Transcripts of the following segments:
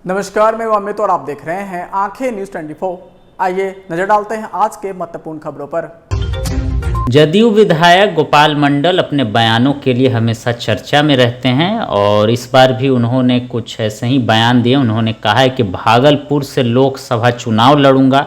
नमस्कार, मैं अमित और आप देख रहे हैं आंखें न्यूज 24। आइए नजर डालते हैं आज के महत्वपूर्ण खबरों पर। जदयू विधायक गोपाल मंडल अपने बयानों के लिए हमेशा चर्चा में रहते हैं और इस बार भी उन्होंने कुछ ऐसे ही बयान दिए। उन्होंने कहा है कि भागलपुर से लोकसभा चुनाव लड़ूंगा,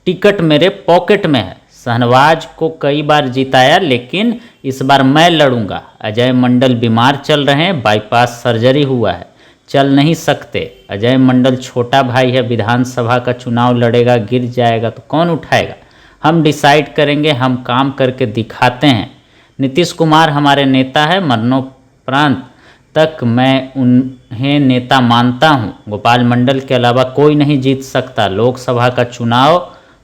टिकट मेरे पॉकेट में है। शहनवाज को कई बार जिताया लेकिन इस बार मैं लड़ूंगा। अजय मंडल बीमार चल रहे हैं, बाईपास सर्जरी हुआ है, चल नहीं सकते। अजय मंडल छोटा भाई है, विधानसभा का चुनाव लड़ेगा, गिर जाएगा तो कौन उठाएगा? हम डिसाइड करेंगे, हम काम करके दिखाते हैं। नीतीश कुमार हमारे नेता है, मरणोपरांत तक मैं उन्हें नेता मानता हूं। गोपाल मंडल के अलावा कोई नहीं जीत सकता। लोकसभा का चुनाव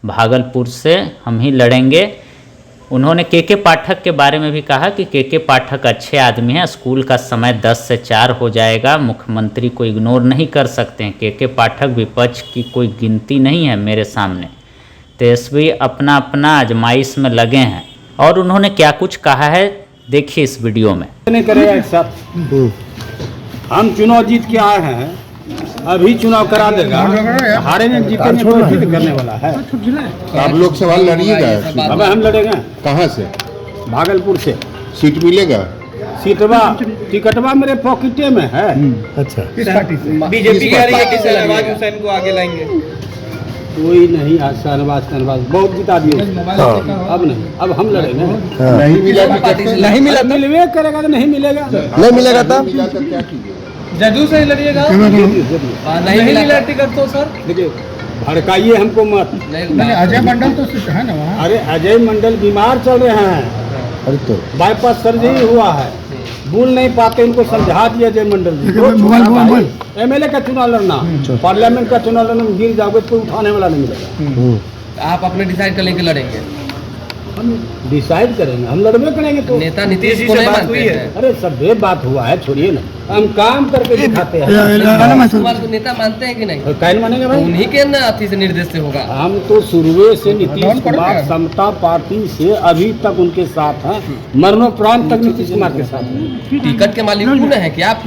भागलपुर से हम ही लड़ेंगे। उन्होंने के पाठक के बारे में भी कहा कि के पाठक अच्छे आदमी हैं, स्कूल का समय 10 से 4 हो जाएगा, मुख्यमंत्री को इग्नोर नहीं कर सकते हैं। के पाठक विपक्ष की कोई गिनती नहीं है मेरे सामने। तेजस्वी अपना अपना आजमाइश में लगे हैं। और उन्होंने क्या कुछ कहा है देखिए इस वीडियो में। नहीं करेगा एक साथ। हम चुनाव जीत के आए हैं, अभी चुनाव करा देगा, हारेंगे जीतेंगे तो जीत करने वाला है। आप लोकसभा लड़िएगा? अब हम लड़ेंगे। कहाँ से? भागलपुर से। सीट मिलेगा? सीटवा टिकटवा मेरे पॉकेटे में है। अच्छा, बीजेपी कह रही है कि शहनवाज हुसैन को आगे लाएंगे। कोई नहीं, आज शहनवाज बहुत जिता दिए। अब नहीं, अब हम लड़ेंगे। नहीं मिला नहीं मिला मिलवे करेगा तो नहीं मिलेगा। नहीं मिलेगा तब क्या कीजिए? जदयू से लड़िएगा। नहीं मिला टिकट तो सर देखिए, भड़काइए हमको मत। अजय मंडल तो है ना वहाँ। अरे अजय मंडल बीमार चल रहे हैं, अरे तो बाईपास सर्जरी हुआ है, बोल नहीं पाते, उनको समझा दिया अजय मंडल जी। एमएलए का चुनाव लड़ना, पार्लियामेंट का चुनाव लड़ना, गिर जाओगे तो उठाने वाला नहीं मिलेगा। आप अपने डिसाइड कर लेके लड़ेंगे? हम डिसाइड करेंगे, हम लड़बे करेंगे। तो नेता नीतीश जी से बात हुई है? अरे सब बात हुआ है, छोड़िए ना, हम काम करके दिखाते हैं। नीतीश कुमार को नेता मानते हैं कि नहीं? कैन मानेंगे भाई? उन्हीं के ना अथी से निर्देश से होगा। हम तो शुरू से नीतीश कुमार समता पार्टी से अभी तक उनके साथ हैं, मरणोपरांत तक नीतीश कुमार के साथ हैं। टिकट के मालिक कौन है क्या आप?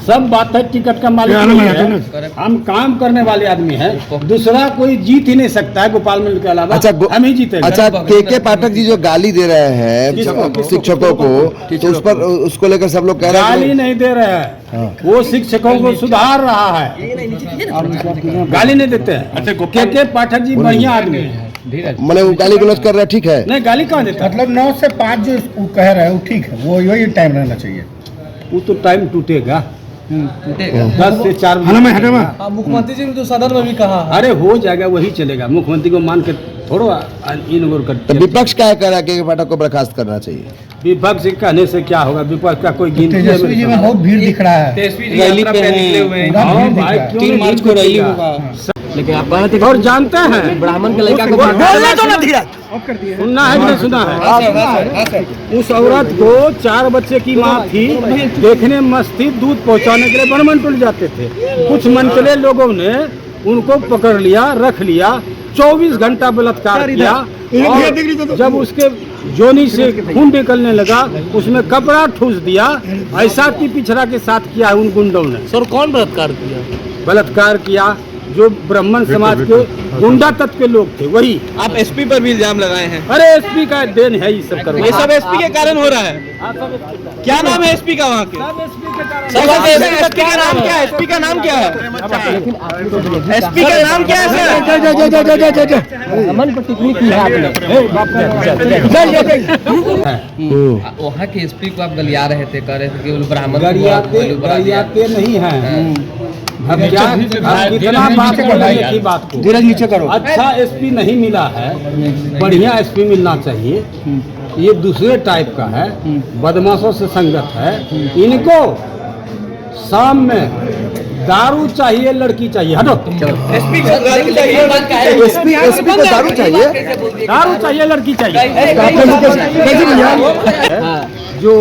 सब बात है, टिकट का मालिक नहीं है। हम काम करने वाले आदमी हैं, दूसरा कोई जीत ही नहीं सकता है गोपाल मंडल के अलावा। अच्छा, हम ही जीतेंगे। अच्छा, के पाठक जी जो गाली दे रहे हैं शिक्षकों को, तो उस पर उसको लेकर सब लोग कह रहे हैं गाली नहीं दे रहे हैं, वो शिक्षकों को सुधार रहा है, गाली नहीं देते हैं। अच्छा, के पाठक जी बढ़िया आदमी है, मैंने वो गाली गलौज कर रहा है, ठीक है? नहीं गाली कहाँ देता? मतलब 9 से 5 जो कह रहे हैं वो ठीक है, वो यही टाइम रहना चाहिए। वो तो टाइम टूटेगा, टूटेगा 10 से 4 मुख्यमंत्री जी ने तो सदन में भी कहा। अरे हो जाएगा, वही चलेगा। मुख्यमंत्री को मान के थोड़ा इग्नोर तो कर। विपक्ष क्या कह रहा है के पाठक को बर्खास्त करना चाहिए? विपक्ष से कहने से क्या होगा? विपक्ष का कोई गिनती तेजस्वी जी में बहुत भीड़ दिख रहा है। रैली पे निकले हुए हैं। हाँ भाई, 3 मार्च को रैली होगा। लेकिन आप और जानते हैं ब्राह्मण के लड़का को सुनना है कि नहीं सुना है? उस औरत को 4 बच्चे की माँ थी, देखने मस्त थी, दूध पहुँचाने के लिए बड़मन टूट जाते थे। कुछ मनचले लोगों ने उनको पकड़ लिया, रख लिया, 24 घंटा बलात्कार किया। और जब उसके जोनी से खून निकलने लगा, उसमें कपड़ा ठूस दिया। ऐसा की पिछड़ा के साथ किया उन गुंडों ने। सर कौन बलात्कार किया? बलात्कार किया जो ब्राह्मण समाज के गुंडा तत्व के लोग थे, वही। आप एसपी पर भी इल्जाम लगाए हैं। अरे एसपी का देन है ये सब करो। ये सब एसपी के कारण हो रहा है। क्या नाम है एसपी का वहाँ के? एसपी का नाम क्या है? एसपी का नाम क्या है? एसपी का नाम क्या है सर? अमन पर टिप्पणी की है आपने। वहाँ के एसपी को आप गलिया रहे थे, कह रहे थे कि ब्राह्मण गरियाते नहीं है। अब क्या कितना बात की बात को धीरज नीचे करो। अच्छा एसपी नहीं मिला है, बढ़िया एसपी मिलना चाहिए। ये दूसरे टाइप का है, बदमाशों से संगत है। इनको शाम में दारू चाहिए, लड़की चाहिए। हटो, एसपी को दारू चाहिए, एसपी को दारू चाहिए, दारू चाहिए, लड़की चाहिए। जो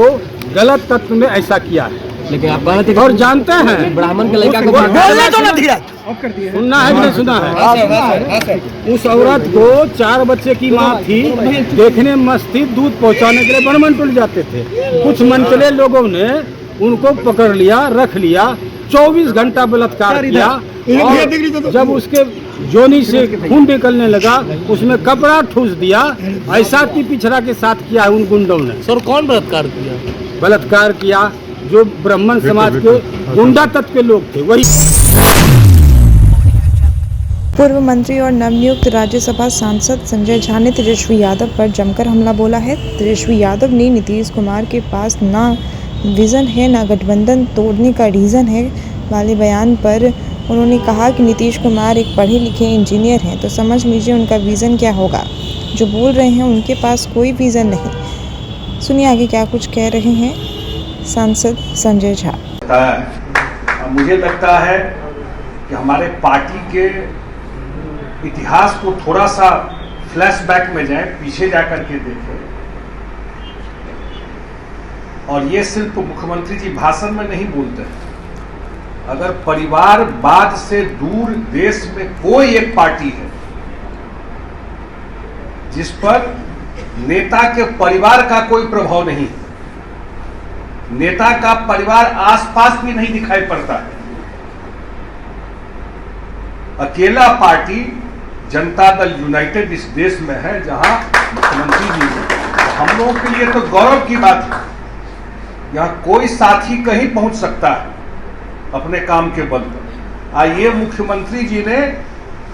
गलत तत्व ने ऐसा किया है। लेकिन आप और जानते हैं ब्राह्मण के लड़का को सुनना है कि नहीं सुना है? उस औरत को 4 बच्चे की माँ थी, देखने मस्त थी, दूध पहुँचाने के लिए बड़मन टूट जाते थे। कुछ मनचले लोगों ने उनको पकड़ लिया, रख लिया, 24 घंटा बलात्कार किया और जब उसके जोनी से खून निकलने लगा उसमें कपड़ा ठूस दिया। ऐसा की पिछड़ा के साथ किया है उन गुंडों ने। सर कौन बलात्कार किया? बलात्कार किया जो ब्राह्मण समाज के गुंडा तत्व के लोग थे वही। पूर्व मंत्री और नवनियुक्त राज्यसभा सांसद संजय झा ने तेजस्वी यादव पर जमकर हमला बोला है। तेजस्वी यादव ने नीतीश कुमार के पास ना विज़न है ना गठबंधन तोड़ने का रीज़न है वाले बयान पर उन्होंने कहा कि नीतीश कुमार एक पढ़े लिखे इंजीनियर हैं, तो समझ लीजिए उनका विज़न क्या होगा। जो बोल रहे हैं उनके पास कोई विज़न नहीं। सुनिए आगे क्या कुछ कह रहे हैं सांसद संजय झा। मुझे लगता है कि हमारे पार्टी के इतिहास को थोड़ा सा फ्लैशबैक में जाएं, पीछे जाकर के देखें। और ये सिर्फ मुख्यमंत्री जी भाषण में नहीं बोलते हैं। अगर परिवारवाद से दूर देश में कोई एक पार्टी है जिस पर नेता के परिवार का कोई प्रभाव नहीं, नेता का परिवार आसपास भी नहीं दिखाई पड़ता है, अकेला पार्टी जनता दल यूनाइटेड इस देश में है जहां मुख्यमंत्री जी हैं। हम लोगों के लिए तो गौरव की बात है, यहां कोई साथी कहीं पहुंच सकता है अपने काम के बल पर। ये मुख्यमंत्री जी ने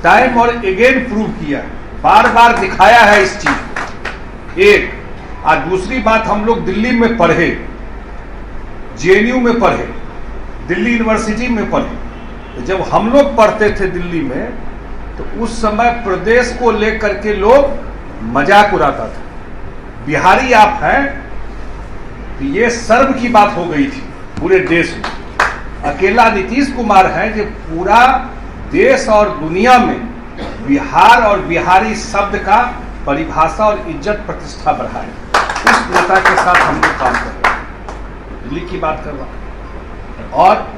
टाइम और अगेन प्रूव किया है, बार बार दिखाया है इस चीज। एक दूसरी बात, हम लोग दिल्ली में पढ़े, जेएनयू में पढ़े, दिल्ली यूनिवर्सिटी में पढ़े। जब हम लोग पढ़ते थे दिल्ली में तो उस समय प्रदेश को लेकर के लोग मजाक उड़ाता था। बिहारी आप हैं, तो ये सर्व की बात हो गई थी पूरे देश में। अकेला नीतीश कुमार है जो पूरा देश और दुनिया में बिहार और बिहारी शब्द का परिभाषा और इज्जत प्रतिष्ठा बढ़ाए। उस नेता के साथ हम लोग काम कर रहे हैं, दिल्ली की बात कर रहा हूं। और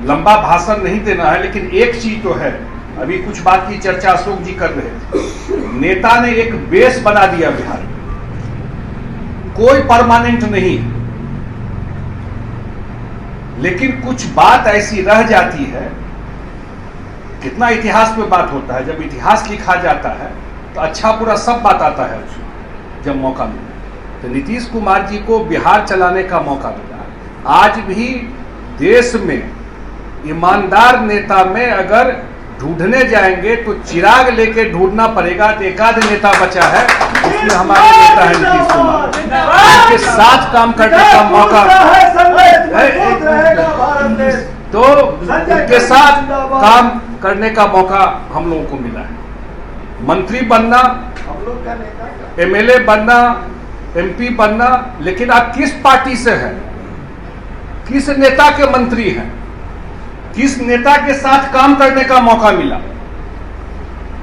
लंबा भाषण नहीं देना है, लेकिन एक चीज तो है, अभी कुछ बात की चर्चा अशोक जी कर रहे थे। नेता ने एक बेस बना दिया बिहार में, कोई परमानेंट नहीं, लेकिन कुछ बात ऐसी रह जाती है। कितना इतिहास पे बात होता है, जब इतिहास लिखा जाता है तो अच्छा बुरा सब बात आता है उसमें जब मौका मिला। तो नीतीश कुमार जी को बिहार चलाने का मौका मिला। आज भी देश में ईमानदार नेता में अगर ढूंढने जाएंगे तो चिराग लेके ढूंढना पड़ेगा। तो एक आध नेता बचा है, उसमें हमारे नेता है नीतीश कुमार, उनके साथ काम करने का मौका, तो उनके साथ काम करने का मौका हम लोगों को मिला है। मंत्री बनना, एमएलए बनना, एमपी बनना, लेकिन आप किस पार्टी से हैं, किस नेता के मंत्री हैं, किस नेता के साथ काम करने का मौका मिला,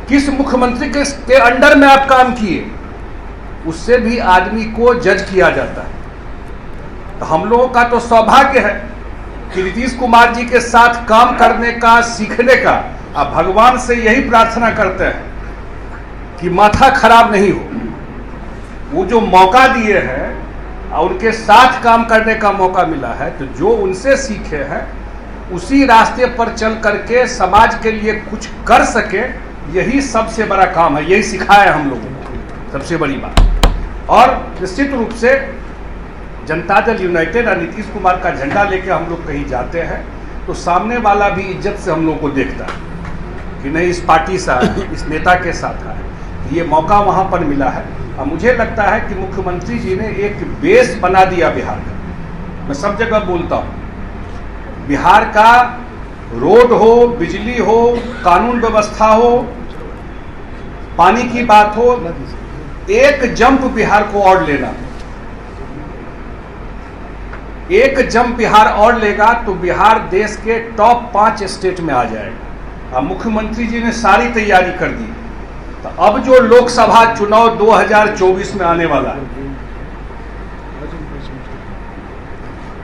किस मुख्यमंत्री के अंडर में आप काम किए, उससे भी आदमी को जज किया जाता है। तो हम लोगों का तो सौभाग्य है कि नीतीश कुमार जी के साथ काम करने का, सीखने का। आप भगवान से यही प्रार्थना करते हैं कि माथा खराब नहीं हो। वो जो मौका दिए हैं और उनके साथ काम करने का मौका मिला है, तो जो उनसे सीखे हैं उसी रास्ते पर चल करके समाज के लिए कुछ कर सके, यही सबसे बड़ा काम है। यही सिखाया हम लोगों को सबसे बड़ी बात। और निश्चित रूप से जनता दल यूनाइटेड और नीतीश कुमार का झंडा लेके हम लोग कहीं जाते हैं तो सामने वाला भी इज्जत से हम लोग को देखता है कि नहीं, इस पार्टी से आया, इस नेता के साथ आया। ये मौका वहाँ पर मिला है और मुझे लगता है कि मुख्यमंत्री जी ने एक बेस बना दिया बिहार का। मैं सब जगह बोलता हूँ, बिहार का रोड हो, बिजली हो, कानून व्यवस्था हो, पानी की बात हो, एक जंप बिहार को और लेना, एक जंप बिहार और लेगा तो बिहार देश के टॉप 5 स्टेट में आ जाएगा। अब मुख्यमंत्री जी ने सारी तैयारी कर दी। तो अब जो लोकसभा चुनाव 2024 में आने वाला है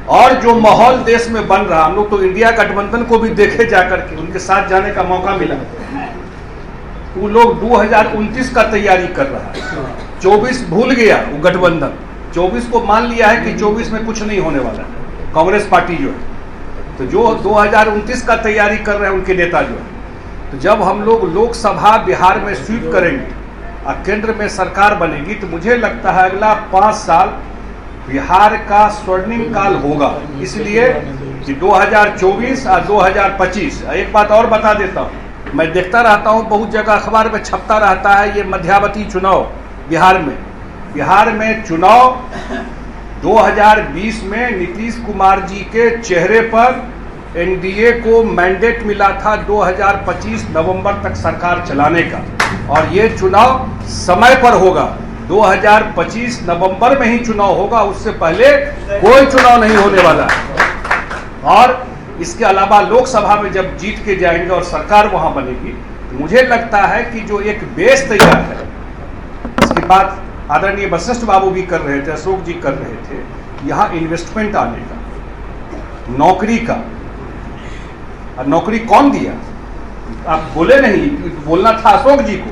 और जो माहौल देश में बन रहा, हम लोग तो इंडिया गठबंधन को भी देखे जाकर के, उनके साथ जाने का मौका मिला। वो लोग 2029 का तैयारी कर रहा है, 24 भूल गया वो गठबंधन, 24 को मान लिया है कि 24 में कुछ नहीं होने वाला है। कांग्रेस पार्टी जो है, तो जो 2029 का तैयारी कर रहे हैं उनके नेता जो है, तो जब हम लोग लोकसभा बिहार में स्वीप करेंगे और केंद्र में सरकार बनेगी, तो मुझे लगता है अगला 5 साल बिहार का स्वर्णिम काल होगा। इसलिए कि 2024 और 2025, एक बात और बता देता हूँ, मैं देखता रहता हूँ बहुत जगह अखबार में छपता रहता है ये मध्यावधि चुनाव बिहार में चुनाव 2020 में नीतीश कुमार जी के चेहरे पर एनडीए को मैंडेट मिला था 2025 नवंबर तक सरकार चलाने का, और ये चुनाव समय पर होगा। 2025 नवंबर में ही चुनाव होगा, उससे पहले कोई चुनाव नहीं होने वाला है। और इसके अलावा लोकसभा में जब जीत के जाएंगे और सरकार वहां बनेगी, तो मुझे लगता है कि जो एक बेस तैयार है, इसकी बात आदरणीय वशिष्ठ बाबू भी कर रहे थे, अशोक जी कर रहे थे, यहाँ इन्वेस्टमेंट आने का, नौकरी का। और नौकरी कौन दिया? आप बोले नहीं, बोलना था अशोक जी को।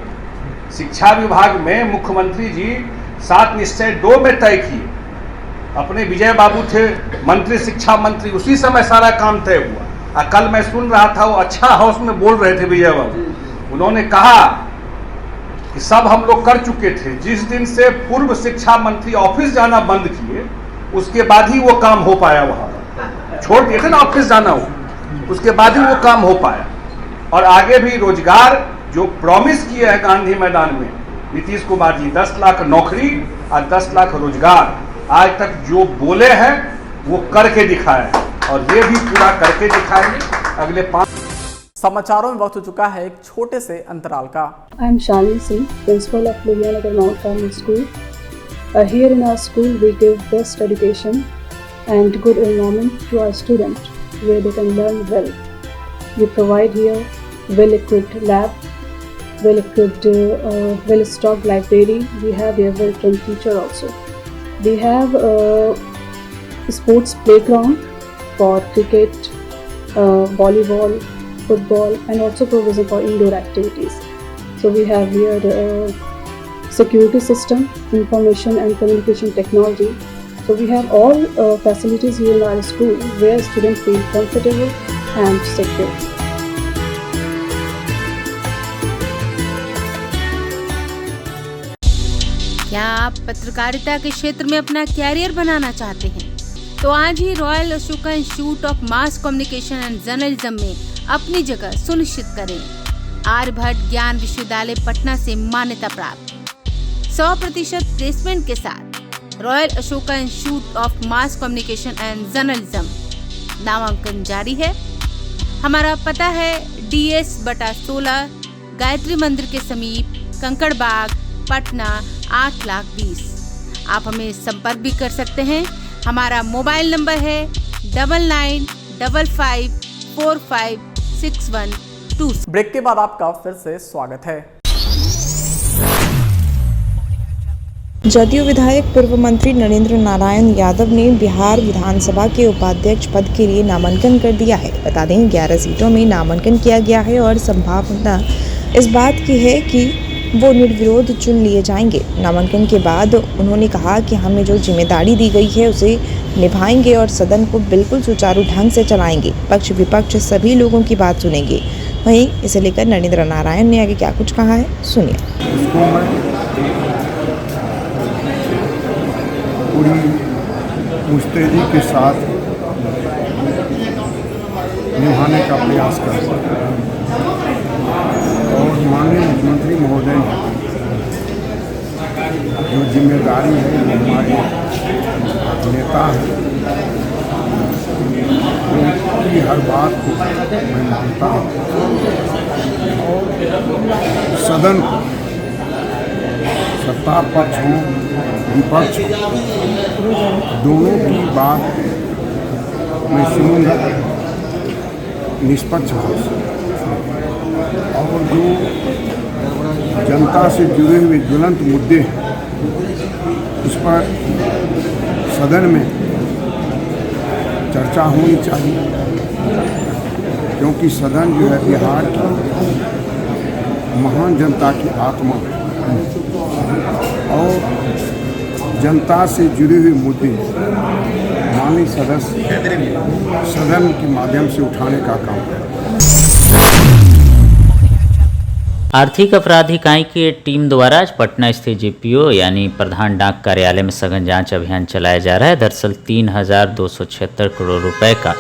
शिक्षा विभाग में मुख्यमंत्री जी 7 निश्चय 2 में तय किए। अपने विजय बाबू थे मंत्री, शिक्षा मंत्री, उसी समय सारा काम तय हुआ। कल मैं सुन रहा था, वो अच्छा हाउस में बोल रहे थे विजय बाबू, उन्होंने कहा कि सब हम लोग कर चुके थे। जिस दिन से पूर्व शिक्षा मंत्री ऑफिस जाना बंद किए, उसके बाद ही वो काम हो पाया। वहां छोड़ दिए थे ना ऑफिस जाना, उसके बाद ही वो काम हो पाया। और आगे भी रोजगार जो प्रॉमिस किए हैं गांधी मैदान में नीतीश कुमार जी, 10 लाख नौकरी और 10 लाख रोजगार, आज तक जो बोले हैं वो करके दिखाए, और ये भी पूरा करके दिखाएंगे अगले 5। समाचारों में वक्त हो चुका है एक छोटे से अंतराल का। I am Shalini Singh, principal of Ludhiana Mount Carmel School. Here in our school, we give best education and good environment to our students, where they can learn well. We provide here well-equipped lab, well-equipped, well-stocked library. We have here well-trained teacher also. We have a sports playground for cricket, volleyball, football, and also provision for indoor activities. So we have here security system, information and communication technology. So we have all facilities here in our school where students feel comfortable and secure. क्या आप पत्रकारिता के क्षेत्र में अपना career बनाना चाहते हैं? तो आज ही Royal Ashoka Institute of Mass Communication and Journalism में अपनी जगह सुनिश्चित करें। आर्यभट्ट ज्ञान विश्वविद्यालय पटना से मान्यता प्राप्त 100% प्लेसमेंट के साथ royal Ashoka Institute of Mass Communication and journalism, नामांकन जारी है। हमारा पता है DS/16 गायत्री मंदिर के समीप, कंकड़ बाग, पटना 8,20,000। आप हमें संपर्क भी कर सकते हैं। हमारा मोबाइल नंबर है 9955456122। ब्रेक के बाद आपका फिर से स्वागत है। जदयू विधायक पूर्व मंत्री नरेंद्र नारायण यादव ने बिहार विधानसभा के उपाध्यक्ष पद के लिए नामांकन कर दिया है। बता दें 11 सीटों में नामांकन किया गया है और संभावना इस बात की है कि वो निर्विरोध चुन लिए जाएंगे। नामांकन के बाद उन्होंने कहा कि हमें जो जिम्मेदारी दी गई है उसे निभाएंगे और सदन को बिल्कुल सुचारू ढंग से चलाएंगे। पक्ष विपक्ष सभी लोगों की बात सुनेंगे। वहीं इसे लेकर नरेंद्र नारायण ने आगे क्या कुछ कहा है, सुनिए। पूरी मुस्तैदी के साथ निभाने का प्रयास करें और माननीय मुख्यमंत्री महोदय जो जिम्मेदारी है, वो हमारे नेता हैं, उनकी हर बात को मैं मानता हूँ और सदन को, सत्ता पक्ष हो विपक्ष हो, दोनों की बात मैं सुनूंगा निष्पक्ष भाव से। और जो जनता से जुड़े हुए ज्वलंत मुद्दे हैं उस पर सदन में चर्चा होनी चाहिए, क्योंकि सदन जो है बिहार की महान जनता की आत्मा है और जनता से जुड़े हुए मुद्दे स्थानीय सदस्य सदन के माध्यम से उठाने का काम करें। आर्थिक अपराध इकाई की टीम द्वारा आज पटना स्थित जीपीओ यानी प्रधान डाक कार्यालय में सघन जांच अभियान चलाया जा रहा है। दरअसल 3,276 करोड़ रुपए का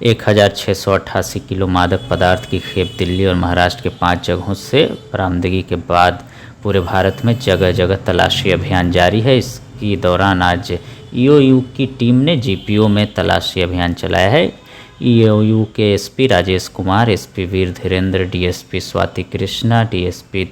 1,688 किलो मादक पदार्थ की खेप दिल्ली और महाराष्ट्र के 5 जगहों से बरामदगी के बाद पूरे भारत में जगह जगह तलाशी अभियान जारी है। इसके दौरान आज ईओयू की टीम ने जीपीओ में तलाशी अभियान चलाया है। ईओयू के एसपी राजेश कुमार, एसपी वीर धीरेन्द्र, डीएसपी स्वाति कृष्णा, डीएसपी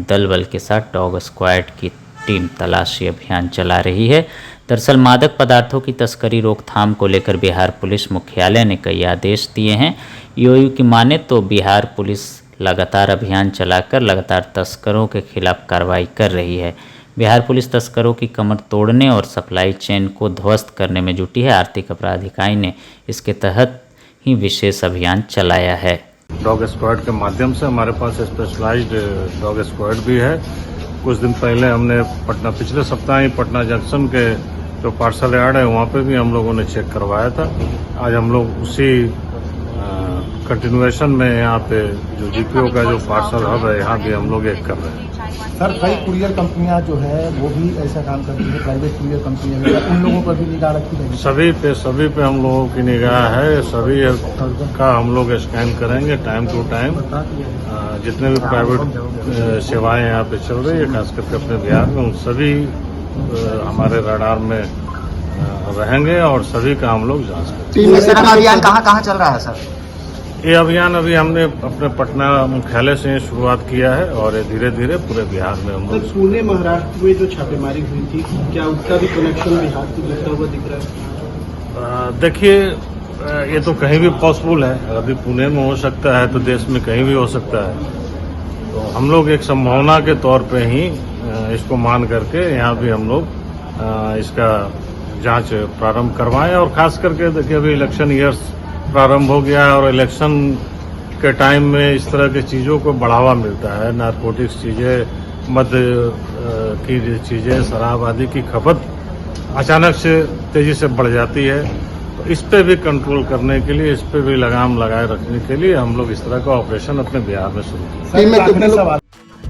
दल बल के साथ डॉग स्क्वाड की टीम तलाशी अभियान चला रही है। दरअसल मादक पदार्थों की तस्करी रोकथाम को लेकर बिहार पुलिस मुख्यालय ने कई आदेश दिए हैं। ईओयू की माने तो बिहार पुलिस लगातार अभियान चलाकर लगातार तस्करों के खिलाफ कार्रवाई कर रही है। बिहार पुलिस तस्करों की कमर तोड़ने और सप्लाई चेन को ध्वस्त करने में जुटी है। आर्थिक अपराध इकाई ने इसके तहत ही विशेष अभियान चलाया है। डॉग स्क्वाड के माध्यम से हमारे पास स्पेशलाइज्ड डॉग स्क्वाड भी है। कुछ दिन पहले हमने पिछले सप्ताह ही पटना जंक्शन के जो पार्सल यार्ड है वहाँ पे भी हम लोगों ने चेक करवाया था। आज हम लोग उसी कंटिन्यूएशन में यहाँ पे जो जीपीओ का जो पार्सल हब है यहाँ भी हम लोग एक कर रहे हैं। सर, कई कुरियर कंपनियां जो है वो भी ऐसा काम करती है, प्राइवेट कुरियर कंपनियां, उन लोगों पर भी निगाह रखी जाएगी? सभी पे हम लोगों की निगाह है। सभी का हम लोग स्कैन करेंगे टाइम टू टाइम। जितने भी प्राइवेट सेवाएं यहाँ पे चल रही है खास करके अपने बिहार में, उन सभी हमारे रडार में रहेंगे और सभी का हम लोग जांच करेंगे। सर, अभियान कहाँ चल रहा है सर? ये अभियान अभी हमने अपने पटना मुख्यालय से शुरुआत किया है और धीरे धीरे पूरे बिहार में हम लोग। पुणे महाराष्ट्र में जो छापेमारी हुई थी, क्या उसका भी कनेक्शन बिहार से लगता हुआ दिख रहा है? देखिए, ये तो कहीं भी पॉसिबल है। अभी पुणे में हो सकता है तो देश में कहीं भी हो सकता है। तो हम लोग एक संभावना के तौर पे ही इसको मान करके यहाँ भी हम लोग इसका जांच प्रारंभ करवाएं। और खास करके देखिए, अभी इलेक्शन ईयर्स प्रारंभ हो गया है और इलेक्शन के टाइम में इस तरह की चीज़ों को बढ़ावा मिलता है। नारकोटिक्स चीज़ें, मद की चीज़ें, शराब आदि की खपत अचानक से तेज़ी से बढ़ जाती है। तो इस पे भी कंट्रोल करने के लिए, इस पे भी लगाम लगाए रखने के लिए हम लोग इस तरह का ऑपरेशन अपने बिहार में शुरू किया।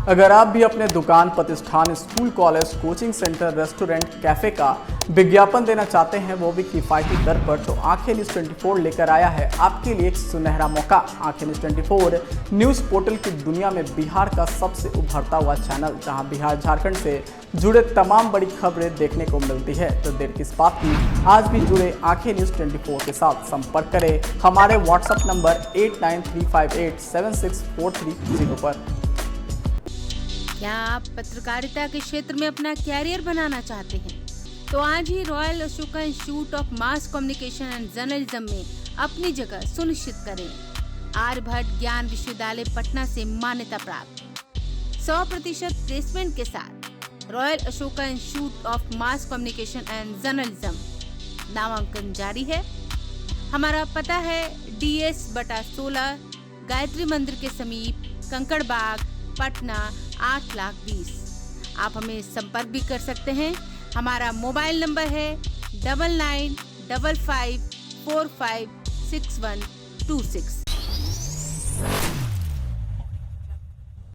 अगर आप भी अपने दुकान, प्रतिष्ठान, school, college, coaching centre, restaurant, cafe का विज्ञापन देना चाहते हैं, वो भी किफ़ायती दर पर, तो आंखें न्यूज़ 24 लेकर आया है आपके लिए एक सुनहरा मौका। आंखें न्यूज़ 24 न्यूज़ पोर्टल की दुनिया में बिहार का सबसे उभरता हुआ चैनल, जहां बिहार झारखंड से जुड़े तमाम बड़ी खबरें देखने को मिलती है। तो देर किस बात की, आज भी जुड़े आंखें न्यूज़ 24 के साथ। संपर्क करें हमारे व्हाट्सएप नंबर 8935876430 पर। क्या आप पत्रकारिता के क्षेत्र में अपना कैरियर बनाना चाहते हैं? तो आज ही Royal Ashoka Institute of Mass Communication and Journalism में अपनी जगह सुनिश्चित करें। आर्यभट्ट ज्ञान विश्वविद्यालय पटना से मान्यता प्राप्त 100% प्लेसमेंट के साथ royal Ashoka Institute of Mass Communication and journalism नामांकन जारी है। हमारा पता है DS/16 गायत्री मंदिर के समीप, कंकड़ बाग, पटना 8,20,000। आप हमें संपर्क भी कर सकते हैं। हमारा मोबाइल नंबर है 9955456126।